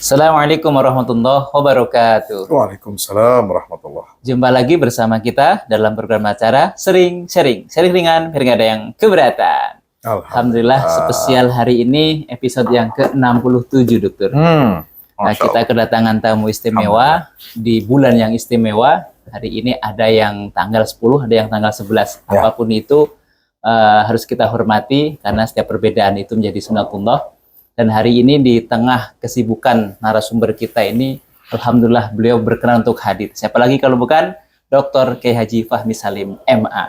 Assalamualaikum warahmatullahi wabarakatuh. Waalaikumsalam warahmatullah. Jumpa lagi bersama kita dalam program acara Sering Sharing. Sharing ringan, biar nggak ada yang keberatan. Alhamdulillah, spesial hari ini episode yang ke-67, Dokter. Nah, kita kedatangan tamu istimewa di bulan yang istimewa. Hari ini ada yang tanggal 10, ada yang tanggal 11. Ya. Apapun itu harus kita hormati karena setiap perbedaan itu menjadi sunatullah. Dan hari ini di tengah kesibukan narasumber kita ini, alhamdulillah beliau berkenan untuk hadir. Siapa lagi kalau bukan Dr. Kiai Haji Fahmi Salim, MA.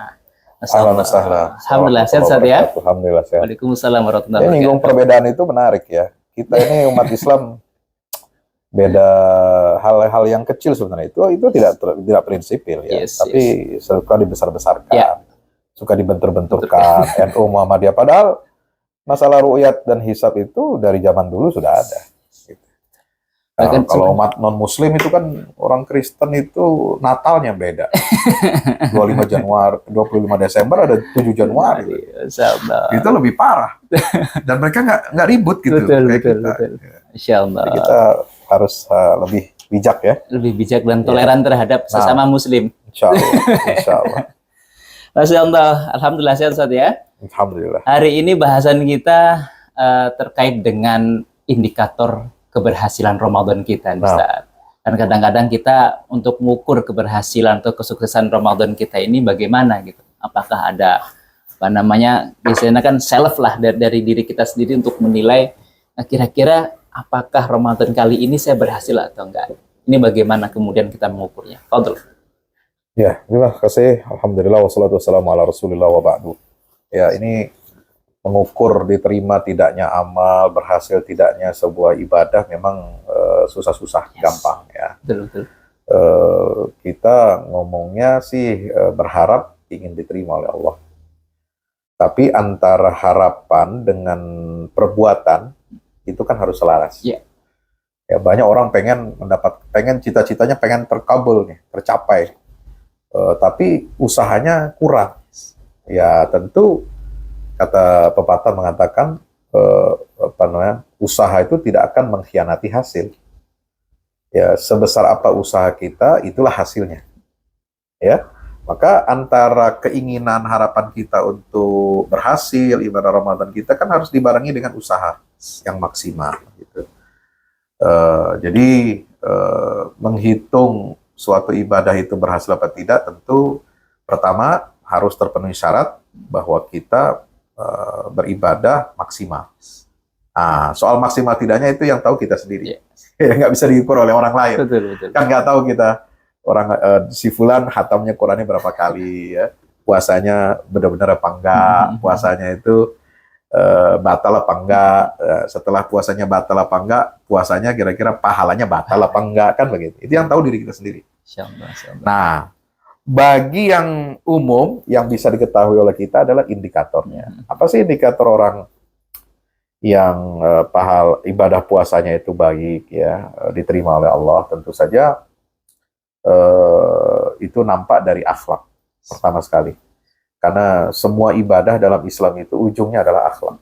Alhamdulillah, sehat ya? Alhamdulillah sehat. Waalaikumsalam warahmatullahi wabarakatuh. Nyinggung perbedaan itu menarik ya. Kita ini umat Islam beda hal-hal yang kecil sebenarnya itu tidak prinsipil ya. Tapi suka dibesar-besarkan, suka dibentur-benturkan. NU Muhammadiyah padahal masalah ru'yat dan hisab itu dari zaman dulu sudah ada. Gitu. Nah, kalau umat non-muslim itu kan orang Kristen itu Natalnya beda. 25 Desember ada 7 Januari. Itu lebih parah. Dan mereka nggak ribut gitu. Betul. Insya Allah. Jadi kita harus lebih bijak ya. Lebih bijak dan toleran terhadap sesama muslim. Insya Allah. Masya Allah. Alhamdulillah sehat ya. Alhamdulillah. Hari ini bahasan kita terkait dengan indikator keberhasilan Ramadan kita, Ustaz. Dan kadang-kadang kita untuk mengukur keberhasilan atau kesuksesan Ramadan kita ini bagaimana gitu. Apakah ada biasanya kan self lah dari diri kita sendiri untuk menilai kira-kira apakah Ramadan kali ini saya berhasil atau enggak. Ini bagaimana kemudian kita mengukurnya. Fadl. Ya, terima kasih. Alhamdulillah wassalatu wassalamu ala Rasulillah wa ba'du. Ya, ini mengukur diterima tidaknya amal, berhasil tidaknya sebuah ibadah memang susah-susah, gampang ya. Betul. Kita ngomongnya sih berharap ingin diterima oleh Allah. Tapi antara harapan dengan perbuatan itu kan harus selaras. Ya, banyak orang pengen cita-citanya pengen terkabul nih, tercapai. Tapi usahanya kurang. Ya tentu kata pepatah mengatakan usaha itu tidak akan mengkhianati hasil. Ya sebesar apa usaha kita itulah hasilnya. Ya maka antara keinginan harapan kita untuk berhasil ibadah Ramadan kita kan harus dibarengi dengan usaha yang maksimal. Gitu. Jadi menghitung suatu ibadah itu berhasil apa tidak tentu pertama harus terpenuhi syarat bahwa kita beribadah maksimal. Nah, soal maksimal tidaknya itu yang tahu kita sendiri. Nggak bisa diukur oleh orang lain. Betul. Kan nggak tahu kita si fulan hatamnya Qurannya berapa kali ya. Puasanya benar-benar apa enggak. Puasanya itu batal apa enggak. Setelah puasanya batal apa enggak. Puasanya kira-kira pahalanya batal apa enggak. Kan begitu. Itu yang tahu diri kita sendiri. Nah, bagi yang umum yang bisa diketahui oleh kita adalah indikatornya. Apa sih indikator orang yang ibadah puasanya itu baik ya, diterima oleh Allah? Tentu saja itu nampak dari akhlak pertama sekali. Karena semua ibadah dalam Islam itu ujungnya adalah akhlak.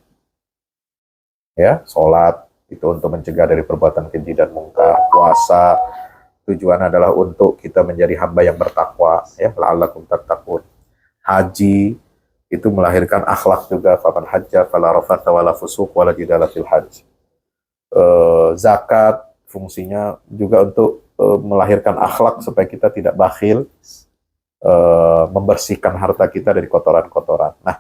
Ya, sholat itu untuk mencegah dari perbuatan keji dan mungkar, puasa tujuan adalah untuk kita menjadi hamba yang bertakwa, ya, la'allakum tattaqun. Haji itu melahirkan akhlak juga, faman hajja fala rafatha wala fusuq wala jidala fil hajj. Zakat fungsinya juga untuk melahirkan akhlak supaya kita tidak bakhil, membersihkan harta kita dari kotoran-kotoran. Nah,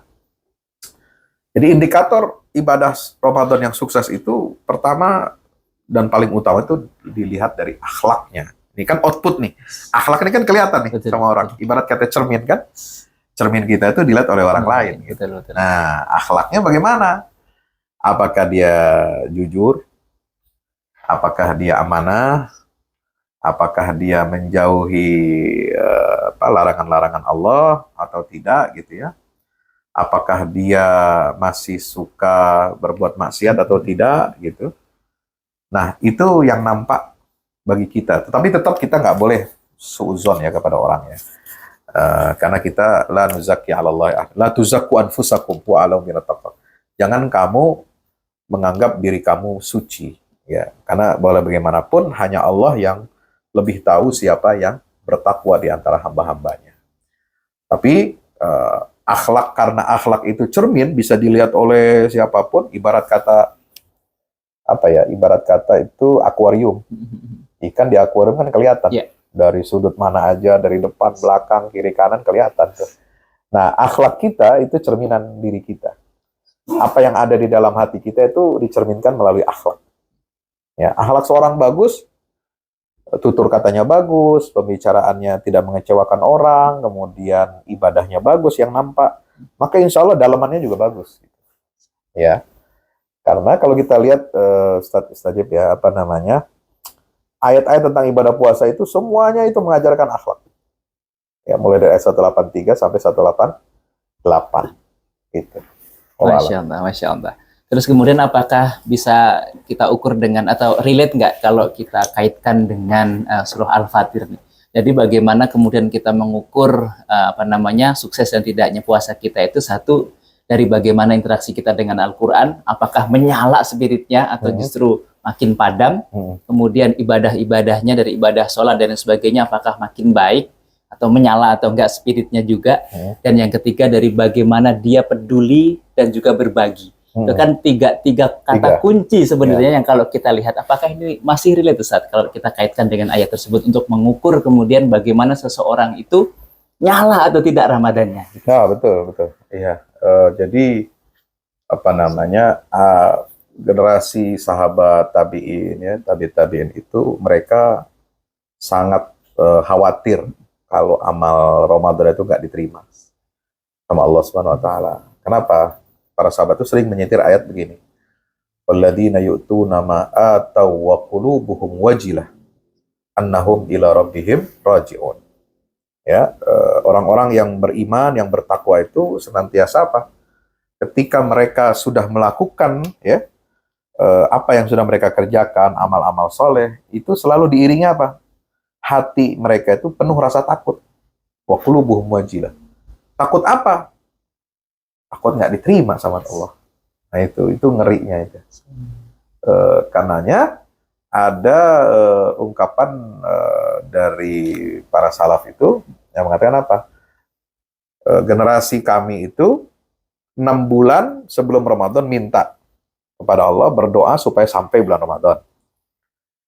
jadi indikator ibadah Ramadan yang sukses itu pertama dan paling utama itu dilihat dari akhlaknya. Ini kan output nih. Akhlak ini kan kelihatan nih sama orang. Ibarat kata cermin kan. Cermin kita itu dilihat oleh orang lain. Gitu. Nah, akhlaknya bagaimana? Apakah dia jujur? Apakah dia amanah? Apakah dia menjauhi larangan-larangan Allah atau tidak gitu ya? Apakah dia masih suka berbuat maksiat atau tidak gitu? Nah, itu yang nampak bagi kita. Tetapi tetap kita nggak boleh suudzon ya kepada orang ya. Karena kita la nuzakki 'alallahi la tuzakku anfusakum wa a'lamu bima tattaqun. Jangan kamu menganggap diri kamu suci Ya, karena boleh bagaimanapun hanya Allah yang lebih tahu siapa yang bertakwa di antara hamba-hambanya. Tapi akhlak, karena akhlak itu cermin bisa dilihat oleh siapapun. Ibarat kata apa ya? Ibarat kata itu akuarium. Ikan di akuarium kan kelihatan. Yeah. Dari sudut mana aja, dari depan, belakang, kiri, kanan kelihatan tuh. Nah, akhlak kita itu cerminan diri kita. Apa yang ada di dalam hati kita itu dicerminkan melalui akhlak. Ya, akhlak seorang bagus, tutur katanya bagus, pembicaraannya tidak mengecewakan orang, kemudian ibadahnya bagus yang nampak, maka insya Allah dalamannya juga bagus. Ya, karena kalau kita lihat Ustadz ya, apa namanya, ayat-ayat tentang ibadah puasa itu semuanya itu mengajarkan akhlak. Ya, mulai dari ayat 183 sampai 188 gitu. Masya Allah, Masya Allah. Terus kemudian apakah bisa kita ukur dengan atau relate nggak kalau kita kaitkan dengan surah Al-Fatir nih? Jadi bagaimana kemudian kita mengukur apa namanya sukses dan tidaknya puasa kita itu satu dari bagaimana interaksi kita dengan Al-Quran, apakah menyala spiritnya atau justru makin padam, kemudian ibadah-ibadahnya dari ibadah sholat dan sebagainya apakah makin baik atau menyala atau enggak spiritnya juga, dan yang ketiga dari bagaimana dia peduli dan juga berbagi. Itu kan tiga kata kunci sebenarnya yang kalau kita lihat apakah ini masih relate Ustaz kalau kita kaitkan dengan ayat tersebut untuk mengukur kemudian bagaimana seseorang itu nyala atau tidak Ramadannya. Nah, betul. Iya. Jadi apa namanya generasi sahabat tabiin ya, tabiin itu mereka sangat khawatir kalau amal Ramadan itu nggak diterima sama Allah Subhanahu Wa Taala. Kenapa? Para sahabat itu sering menyetir ayat begini. Walladzina yu'tuna ma ataw wa qulubuhum wajilah annahum ila rabbihim raji'un. Ya, orang-orang yang beriman, yang bertakwa itu senantiasa apa? Ketika mereka sudah melakukan ya apa yang sudah mereka kerjakan, amal-amal soleh, itu selalu diiringi apa? Hati mereka itu penuh rasa takut. Wa qulubuhum wajilah. Takut apa? Takut nggak diterima sama Allah. Nah itu ngerinya itu. Karenanya ada ungkapan dari para salaf itu yang mengatakan apa? Generasi kami itu 6 bulan sebelum Ramadan minta kepada Allah berdoa supaya sampai bulan Ramadan.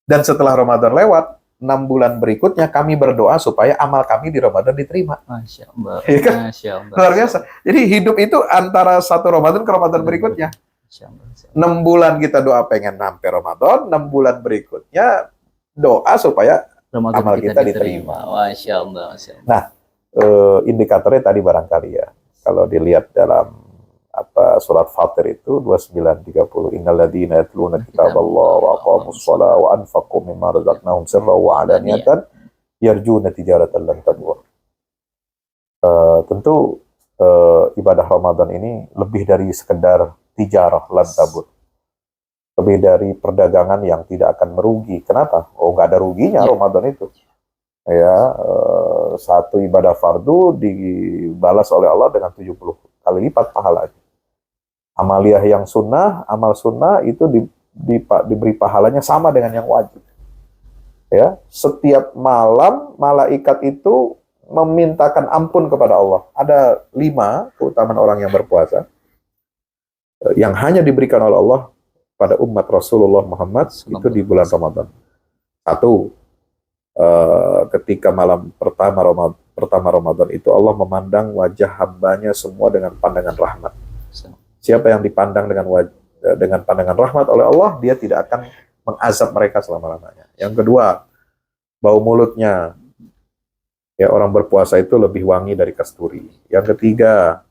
Dan setelah Ramadan lewat 6 bulan berikutnya kami berdoa supaya amal kami di Ramadan diterima. Masya Allah. Ya kan? Masya Allah. Luar biasa. Jadi hidup itu antara satu Ramadan ke Ramadan berikutnya. 6 bulan kita doa pengen sampai Ramadan, 6 bulan berikutnya doa supaya Ramadan amal kita diterima. Masya Allah. Masya Allah. Nah, indikatornya tadi barangkali ya. Kalau dilihat dalam surat Fatir itu 29:30 innalladzina yatluna kitaballah wa aqamus shalah wa anfaqu mimma razaqnahum sirran wa alaniyatan yarjuna tijaratan lan tabur. Tentu ibadah Ramadan ini lebih dari sekedar tijarah lan tabur. Lebih dari perdagangan yang tidak akan merugi. Kenapa? Oh, nggak ada ruginya Ramadan itu. Ya, satu ibadah fardu dibalas oleh Allah dengan 70 kali lipat pahalanya. Amaliyah yang sunnah, amal sunnah itu diberi pahalanya sama dengan yang wajib. Ya, setiap malam malaikat itu memintakan ampun kepada Allah. Ada 5 keutamaan orang yang berpuasa yang hanya diberikan oleh Allah pada umat Rasulullah Muhammad itu di bulan Ramadan. 1, ketika malam pertama Ramadan itu Allah memandang wajah hambanya semua dengan pandangan rahmat. Siapa yang dipandang dengan pandangan rahmat oleh Allah, dia tidak akan mengazab mereka selama-lamanya. Yang kedua, bau mulutnya. Ya, orang berpuasa itu lebih wangi dari kasturi. Yang ketiga,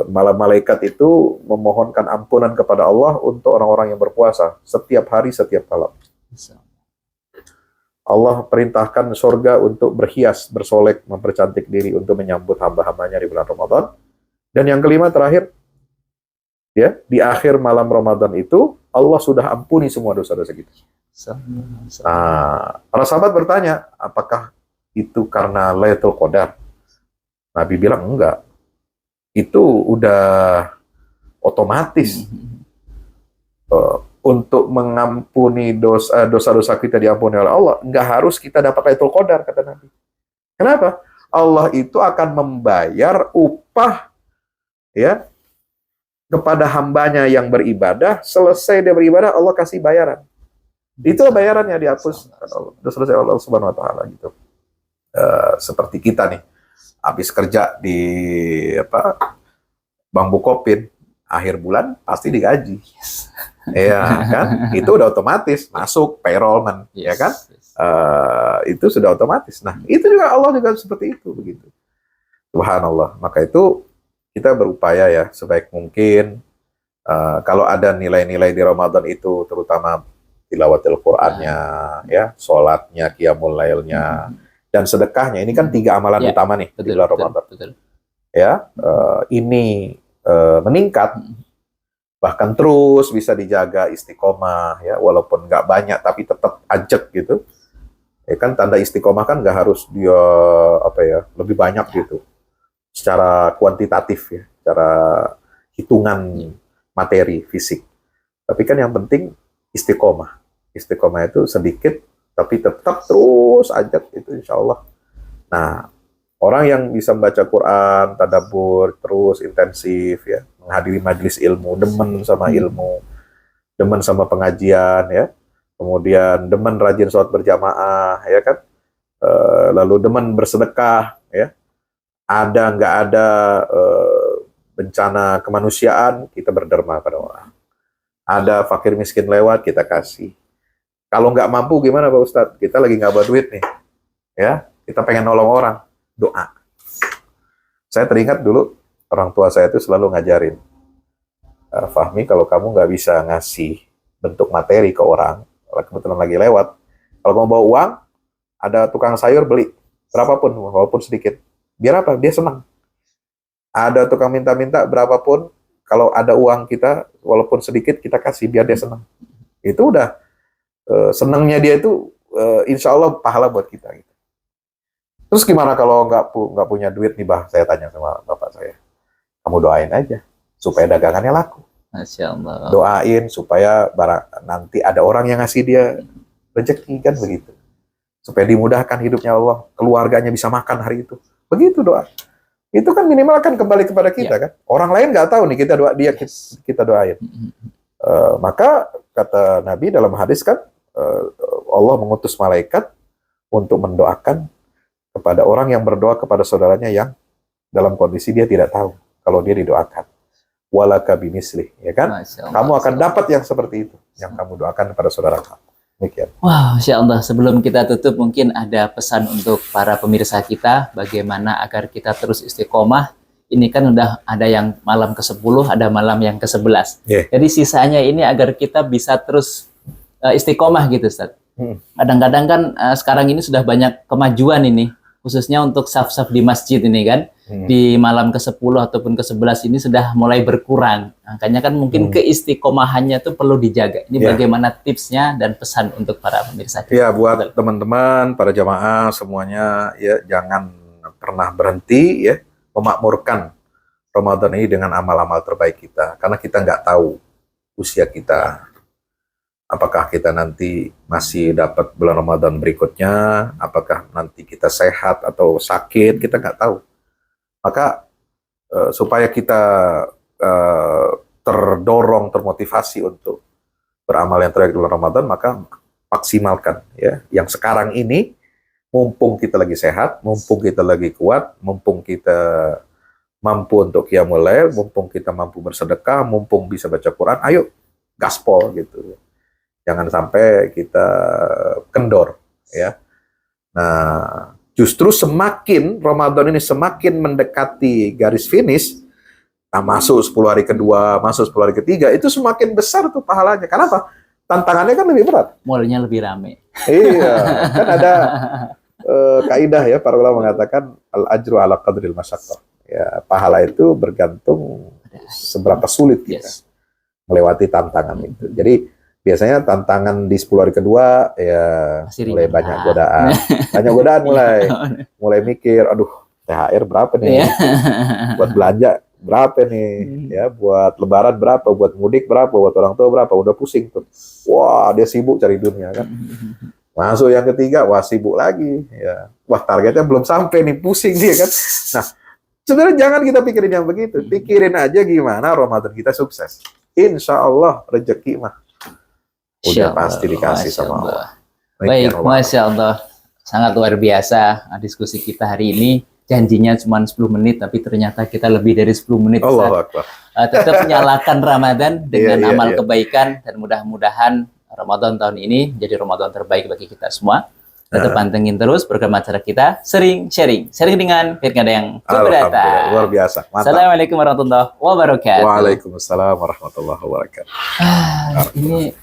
malah malaikat itu memohonkan ampunan kepada Allah untuk orang-orang yang berpuasa setiap hari, setiap malam. Allah perintahkan surga untuk berhias, bersolek, mempercantik diri untuk menyambut hamba-hambanya di bulan Ramadan. Dan yang kelima terakhir, ya, di akhir malam Ramadan itu Allah sudah ampuni semua dosa-dosa kita. Nah, para sahabat bertanya, apakah itu karena Lailatul Qadar? Nabi bilang enggak. Itu udah otomatis. untuk mengampuni dosa-dosa kita diampuni oleh Allah, nggak harus kita dapat Lailatul Qadar, kata Nabi. Kenapa? Allah itu akan membayar upah ya kepada hambanya yang beribadah. Selesai dia beribadah, Allah kasih bayaran. Itulah bayarannya, dihapus udah selesai Allah Subhanahu Wa Taala gitu. Seperti kita nih, habis kerja di Bambu Kopin, akhir bulan pasti digaji. Iya kan? Itu udah otomatis masuk payroll, ya kan? Itu sudah otomatis. Nah, itu juga Allah juga seperti itu, begitu. Subhanallah. Maka itu kita berupaya ya sebaik mungkin. Kalau ada nilai-nilai di Ramadan itu, terutama tilawatil Qur'annya, ya, sholatnya, qiyamul lailnya, dan sedekahnya. Ini kan 3 amalan utama nih di bulan Ramadan. Ya, ini meningkat, bahkan terus bisa dijaga istiqomah, ya, walaupun nggak banyak tapi tetap ajak gitu. Ya kan, tanda istiqomah kan nggak harus dia lebih banyak gitu, secara kuantitatif ya, secara hitungan materi fisik. Tapi kan yang penting istiqomah. Istiqomah itu sedikit tapi tetap terus ajak, itu insya Allah. Nah, orang yang bisa membaca Quran, tadabbur terus intensif ya, menghadiri majelis ilmu, demen sama ilmu, demen sama pengajian ya, kemudian demen rajin sholat berjamaah ya kan, lalu demen bersedekah ya, ada nggak ada bencana kemanusiaan, kita berderma pada orang, ada fakir miskin lewat, kita kasih. Kalau nggak mampu gimana Pak Ustadz? Kita lagi nggak bawa duit nih ya, kita pengen nolong orang, doa. Saya teringat dulu orang tua saya itu selalu ngajarin, Fahmi, kalau kamu nggak bisa ngasih bentuk materi ke orang, kebetulan lagi lewat, kalau mau bawa uang, ada tukang sayur, beli berapapun, walaupun sedikit, biar apa? Dia senang. Ada tukang minta-minta berapapun, kalau ada uang kita, walaupun sedikit, kita kasih biar dia senang. Itu udah senangnya dia itu, insya Allah pahala buat kita. Gitu. Terus gimana kalau nggak punya duit nih, Bah? Saya tanya sama bapak saya. Kamu doain aja supaya dagangannya laku. Masya Allah. Doain supaya nanti ada orang yang ngasih dia rezeki, kan begitu. Supaya dimudahkan hidupnya Allah, keluarganya bisa makan hari itu. Begitu doa. Itu kan minimal kan kembali kepada kita kan. Orang lain nggak tahu nih kita doain. Maka kata Nabi dalam hadis kan, Allah mengutus malaikat untuk mendoakan kepada orang yang berdoa kepada saudaranya yang dalam kondisi dia tidak tahu kalau dia didoakan. Walaka bimislih, ya kan? Kamu akan dapat yang seperti itu, yang kamu doakan kepada saudara kamu. Demikian. Wah, Masya Allah. Sebelum kita tutup, mungkin ada pesan untuk para pemirsa kita, bagaimana agar kita terus istiqomah. Ini kan udah ada yang malam ke-10, ada malam yang ke-11. Jadi sisanya ini agar kita bisa terus istiqomah gitu, Ustaz. Kadang-kadang kan sekarang ini sudah banyak kemajuan ini, khususnya untuk saf-saf di masjid ini kan. Di malam ke-10 ataupun ke-11 ini sudah mulai berkurang. Makanya kan mungkin keistiqomahannya itu perlu dijaga. Ini bagaimana tipsnya dan pesan untuk para pemirsa kita? Ya, buat teman-teman, para jamaah semuanya, ya jangan pernah berhenti ya memakmurkan Ramadan ini dengan amal-amal terbaik kita. Karena kita nggak tahu usia kita. Apakah kita nanti masih dapat bulan Ramadan berikutnya, apakah nanti kita sehat atau sakit, kita nggak tahu. Maka supaya kita terdorong, termotivasi untuk beramal yang terbaik di bulan Ramadan, maka maksimalkan ya. Yang sekarang ini, mumpung kita lagi sehat, mumpung kita lagi kuat, mumpung kita mampu untuk qiyamul lail, mumpung kita mampu bersedekah, mumpung bisa baca Quran, ayo gaspol gitu. Jangan sampai kita kendor ya. Nah, justru semakin Ramadan ini semakin mendekati garis finish, nah masuk 10 hari kedua, masuk 10 hari ketiga, itu semakin besar tuh pahalanya. Kenapa? Tantangannya kan lebih berat. Mulanya lebih rame. Iya, kan ada kaidah ya, para ulama mengatakan al-ajru ala qadril masyaqqah. Ya, pahala itu bergantung seberapa sulit kita melewati tantangan itu. Jadi biasanya tantangan di 10 hari kedua ya mulai banyak godaan. Banyak godaan mulai mikir, aduh THR berapa nih buat belanja berapa nih, ya buat lebaran berapa, buat mudik berapa, buat orang tua berapa, udah pusing tuh. Wah, dia sibuk cari dunia kan. Masuk yang ketiga, wah sibuk lagi. Ya, wah targetnya belum sampai nih, pusing dia kan. Nah, sebenarnya jangan kita pikirin yang begitu, pikirin aja gimana Ramadan kita sukses. Insya Allah rezeki mah udah pasti dikasih sama Allah. Baik, Masya Allah, sangat luar biasa diskusi kita hari ini. Janjinya cuma 10 menit, tapi ternyata kita lebih dari 10 menit. Allah Akbar. Tetap nyalakan Ramadan dengan amal kebaikan, dan mudah-mudahan Ramadan tahun ini jadi Ramadan terbaik bagi kita semua. Tetap pantengin terus program acara kita, sering sharing dengan biar nggak ada yang keberatan. Luar biasa. Mantap. Assalamualaikum warahmatullahi wabarakatuh. Waalaikumsalam warahmatullahi wabarakatuh. Ini